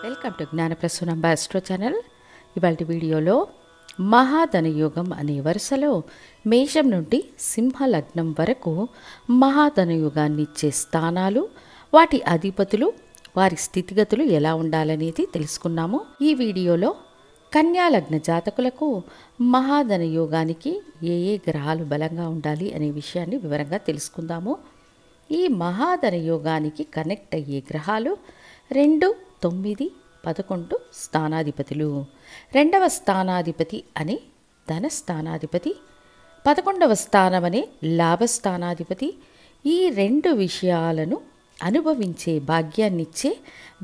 Welcome to Gnanaprasunamba astro channel. ఇవాళ వీడియోలో మహాధనయోగం అనే వరుసలో మేషం నుండి సింహ లగ్నం వరకు మహాధనయోగాన్ని ఇచ్చే స్థానాలు, వాటి అధిపతులు, వారి స్థితిగతులు ఎలా ఉండాలనేది తెలుసుకున్నాము. ఈ వీడియోలో కన్యా లగ్న జాతకులకు మహాధనయోగానికి ఏ ఏ గ్రహాలు బలంగా ఉండాలి అనే విషయాన్ని వివరంగా తెలుసుకుందాము. ఈ మహాధనయోగానికి కనెక్ట్ అయ్యే గ్రహాలు 2, 9, 11 స్థానాధిపతులు. 2వ స్థానాధిపతి అనే ధనస్థానాధిపతి, 11వ స్థానం అనే లాభస్థానాధిపతి. ఈ 2 విషయాలను అనుభవించే భాగ్యాన్నిచ్చే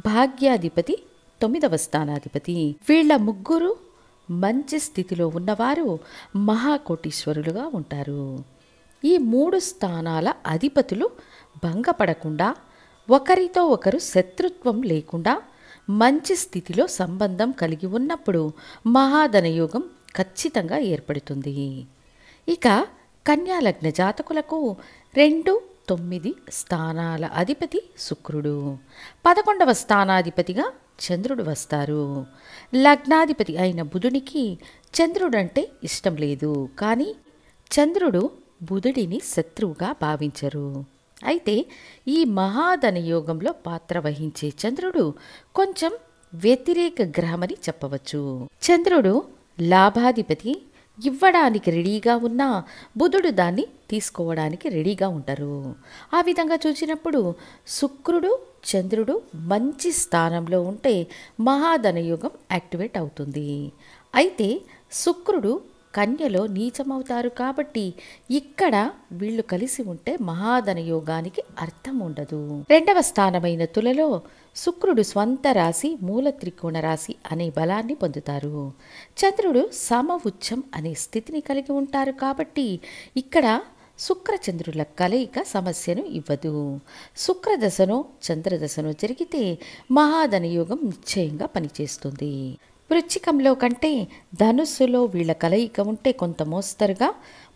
భాగ్యాధిపతి 9వ స్థానాధిపతి. వీళ్ళ ముగ్గురు మంచి స్థితిలో ఉన్నవారు మహాకోటీశ్వరులుగా ఉంటారు. ఈ 3 స్థానాల అధిపతులు భంగపడకుండా, ఒకరితో ఒకరు శత్రుత్వం లేకుండా మంచి స్థితిలో సంబంధం కలిగి ఉన్నప్పుడు మహాధనయోగం ఖచ్చితంగా ఏర్పడుతుంది. ఇక కన్యాలగ్న జాతకులకు 2, 9 స్థానాల అధిపతి శుక్రుడు, 11వ స్థానాధిపతిగా చంద్రుడు వస్తారు. లగ్నాధిపతి అయిన బుధునికి చంద్రుడంటే ఇష్టం లేదు, కానీ చంద్రుడు బుధుడిని శత్రువుగా భావించరు. అయితే ఈ మహాధనయోగంలో పాత్ర వహించే చంద్రుడు కొంచెం వ్యతిరేక గ్రహమని చెప్పవచ్చు. చంద్రుడు లాభాధిపతి, ఇవ్వడానికి రెడీగా ఉన్న బుధుడు దాన్ని తీసుకోవడానికి రెడీగా ఉంటారు. ఆ విధంగా చూసినప్పుడు శుక్రుడు, చంద్రుడు మంచి స్థానంలో ఉంటే మహాధనయోగం యాక్టివేట్ అవుతుంది. అయితే శుక్రుడు కన్యలో నీచమవుతారు కాబట్టి ఇక్కడ వీళ్ళు కలిసి ఉంటే మహాధనయోగానికి అర్థం ఉండదు. 2వ స్థానమైన తులలో శుక్రుడు స్వంత రాశి మూల త్రికోణ రాశి అనే బలాన్ని పొందుతారు. చంద్రుడు సమఉచ్చం అనే స్థితిని కలిగి ఉంటారు కాబట్టి ఇక్కడ శుక్రచంద్రుల కలయిక సమస్యను ఇవ్వదు. శుక్రదశనో చంద్రదశనో జరిగితే మహాధనయోగం నిశ్చయంగా పనిచేస్తుంది. వృశ్చికంలో కంటే ధనుస్సులో వీళ్ళ కలయిక ఉంటే కొంత మోస్తరుగా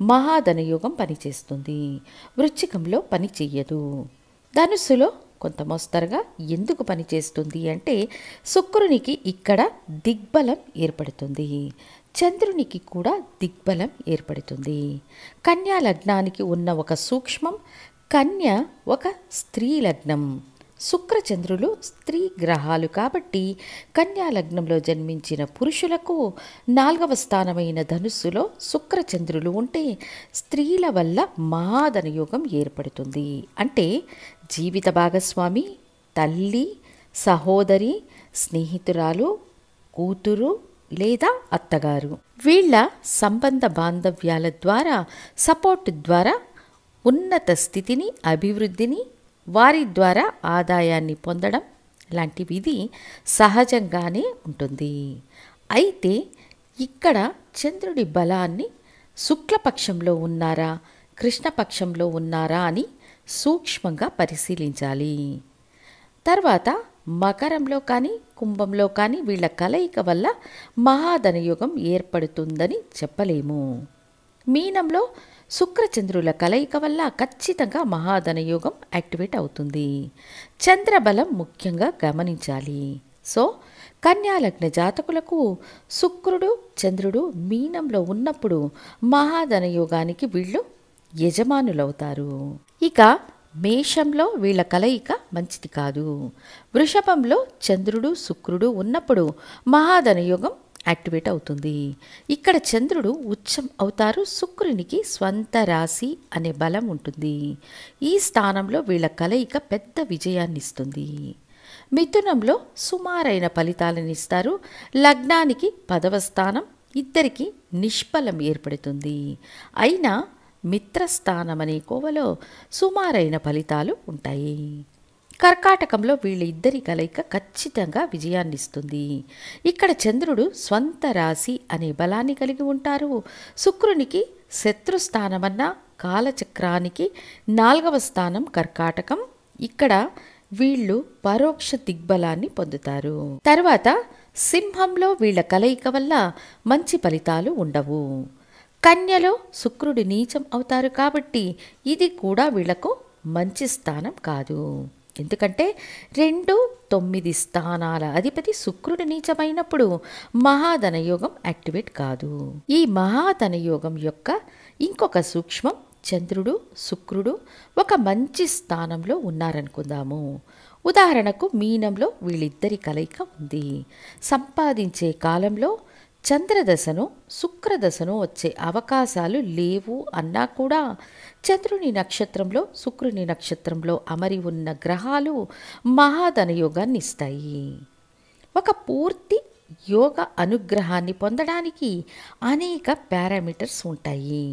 మహాధనయోగం పనిచేస్తుంది. వృశ్చికంలో పని చెయ్యదు. ధనుస్సులో కొంత మోస్తరుగా ఎందుకు పనిచేస్తుంది అంటే శుక్రునికి ఇక్కడ దిగ్బలం ఏర్పడుతుంది, చంద్రునికి కూడా దిగ్బలం ఏర్పడుతుంది. కన్యా లగ్నానికి ఉన్న ఒక సూక్ష్మం, కన్య ఒక స్త్రీ లగ్నం. శుక్రచంద్రులు స్త్రీ గ్రహాలు కాబట్టి కన్యా లగ్నంలో జన్మించిన పురుషులకు 4వ స్థానమైన ధనుస్సులో శుక్రచంద్రులు ఉంటే స్త్రీల వల్ల మహాధనయోగం ఏర్పడుతుంది. అంటే జీవిత భాగస్వామి, తల్లి, సహోదరి, స్నేహితురాలు, కూతురు లేదా అత్తగారు, వీళ్ళ సంబంధ బాంధవ్యాల ద్వారా, సపోర్ట్ ద్వారా ఉన్నత స్థితిని, అభివృద్ధిని, వారి ద్వారా ఆదాయాన్ని పొందడం లాంటి విధి సహజంగానే ఉంటుంది. అయితే ఇక్కడ చంద్రుడి బలాన్ని శుక్లపక్షంలో ఉన్నారా, కృష్ణపక్షంలో ఉన్నారా అని సూక్ష్మంగా పరిశీలించాలి. తర్వాత మకరంలో కానీ కుంభంలో కానీ వీళ్ళ కలయిక వల్ల మహాధనయోగం ఏర్పడుతుందని చెప్పలేము. మీనంలో శుక్రచంద్రుల కలయిక వల్ల ఖచ్చితంగా మహాధనయోగం యాక్టివేట్ అవుతుంది. చంద్రబలం ముఖ్యంగా గమనించాలి. సో కన్యాలగ్న జాతకులకు శుక్రుడు, చంద్రుడు మీనంలో ఉన్నప్పుడు మహాధనయోగానికి వీళ్ళు యజమానులవుతారు. ఇక మేషంలో వీళ్ళ కలయిక మంచిది కాదు. వృషభంలో చంద్రుడు, శుక్రుడు ఉన్నప్పుడు మహాధనయోగం యాక్టివేట్ అవుతుంది. ఇక్కడ చంద్రుడు ఉచ్చం అవుతారు, శుక్రునికి స్వంత రాశి అనే బలం ఉంటుంది. ఈ స్థానంలో వీళ్ళ కలయిక పెద్ద విజయాన్ని ఇస్తుంది. మిథునంలో సుమారైన ఫలితాలను ఇస్తారు. లగ్నానికి 10వ స్థానం, ఇద్దరికి నిష్ఫలం ఏర్పడుతుంది. అయినా మిత్రస్థానం అనే కోవలో సుమారైన ఫలితాలు ఉంటాయి. కర్కాటకంలో వీళ్ళ ఇద్దరి కలయిక ఖచ్చితంగా విజయాన్ని ఇస్తుంది. ఇక్కడ చంద్రుడు స్వంత రాశి అనే బలాన్ని కలిగి ఉంటారు. శుక్రునికి శత్రుస్థానమన్న కాలచక్రానికి 4వ స్థానం కర్కాటకం. ఇక్కడ వీళ్ళు పరోక్ష దిగ్బలాన్ని పొందుతారు. తర్వాత సింహంలో వీళ్ళ కలయిక వల్ల మంచి ఫలితాలు ఉండవు. కన్యలో శుక్రుడు నీచం అవుతారు కాబట్టి ఇది కూడా వీళ్లకు మంచి స్థానం కాదు. ఎందుకంటే 2, 9 స్థానాల అధిపతి శుక్రుడు నీచమైనప్పుడు మహాధనయోగం యాక్టివేట్ కాదు. ఈ మహాధనయోగం యొక్క ఇంకొక సూక్ష్మం, చంద్రుడు శుక్రుడు ఒక మంచి స్థానంలో ఉన్నారనుకుందాము. ఉదాహరణకు మీనంలో వీళ్ళిద్దరి కలయిక ఉంది. సంపాదించే కాలంలో చంద్రదశను శుక్రదశను వచ్చే అవకాశాలు లేవు అన్నా కూడా చంద్రుని నక్షత్రంలో శుక్రుని నక్షత్రంలో అమరి ఉన్న గ్రహాలు మహాధనయోగాన్ని ఇస్తాయి. ఒక పూర్తి యోగ అనుగ్రహాన్ని పొందడానికి అనేక పారామీటర్స్ ఉంటాయి.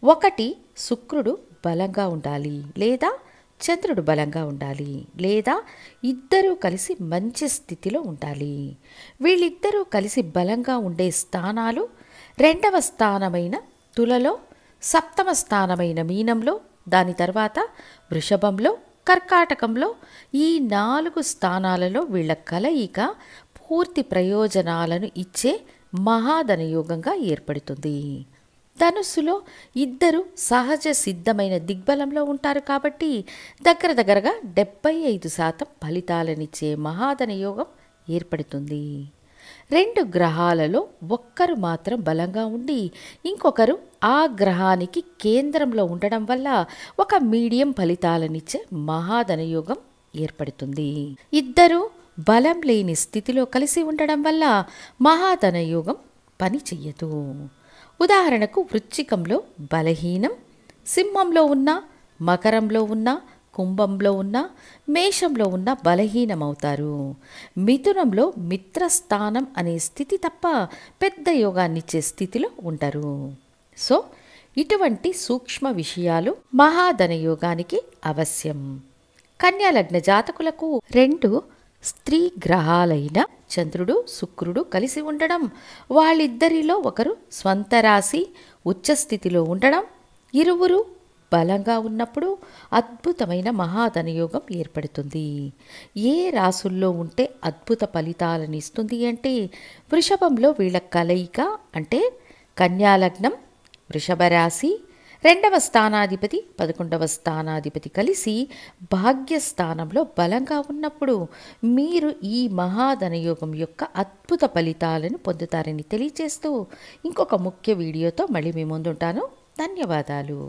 ఒకటి, శుక్రుడు బలంగా ఉండాలి, లేదా చంద్రుడు బలంగా ఉండాలి, లేదా ఇద్దరూ కలిసి మంచి స్థితిలో ఉండాలి. వీళ్ళిద్దరూ కలిసి బలంగా ఉండే స్థానాలు 2వ స్థానమైన తులలో, 7వ స్థానమైన మీనంలో, దాని తర్వాత వృషభంలో, కర్కాటకంలో ఈ 4 స్థానాలలో వీళ్ళ కలయిక పూర్తి ప్రయోజనాలను ఇచ్చే మహాధనయోగంగా ఏర్పడుతుంది. ధనుస్సులో ఇద్దరు సహజ సిద్ధమైన దిగ్బలంలో ఉంటారు కాబట్టి దగ్గరగా 75% ఫలితాలనిచ్చే మహాధనయోగం ఏర్పడుతుంది. 2 గ్రహాలలో ఒక్కరు మాత్రం బలంగా ఉండి ఇంకొకరు ఆ గ్రహానికి కేంద్రంలో ఉండడం వల్ల ఒక మీడియం ఫలితాలనిచ్చే మహాధనయోగం ఏర్పడుతుంది. ఇద్దరు బలం లేని స్థితిలో కలిసి ఉండడం వల్ల మహాధనయోగం పని చెయ్యదు. ఉదాహరణకు వృశ్చికంలో బలహీనం, సింహంలో ఉన్న, మకరంలో ఉన్న, కుంభంలో ఉన్న, మేషంలో ఉన్న బలహీనమవుతారు. మిథునంలో మిత్రస్థానం అనే స్థితి తప్ప పెద్ద యోగాన్నిచ్చే స్థితిలో ఉండరు. సో ఇటువంటి సూక్ష్మ విషయాలు మహాధనయోగానికి అవశ్యం. కన్యా లగ్న జాతకులకు 2 స్త్రీ గ్రహాలైన చంద్రుడు శుక్రుడు కలిసి ఉండడం, వాళ్ళిద్దరిలో ఒకరు స్వంత రాశి ఉచ్చస్థితిలో ఉండడం, ఇరువురు బలంగా ఉన్నప్పుడు అద్భుతమైన మహాధనయోగం ఏర్పడుతుంది. ఏ రాసుల్లో ఉంటే అద్భుత ఫలితాలను ఇస్తుంది అంటే వృషభంలో వీళ్ళ కలయిక అంటే కన్యా లగ్నం, వృషభ రాశి, 2వ స్థానాధిపతి 11వ స్థానాధిపతి కలిసి భాగ్యస్థానంలో బలంగా ఉన్నప్పుడు మీరు ఈ మహాధనయోగం యొక్క అద్భుత ఫలితాలను పొందుతారని తెలియజేస్తూ ఇంకొక ముఖ్య వీడియోతో మళ్ళీ మీ ముందుంటాను. ధన్యవాదాలు.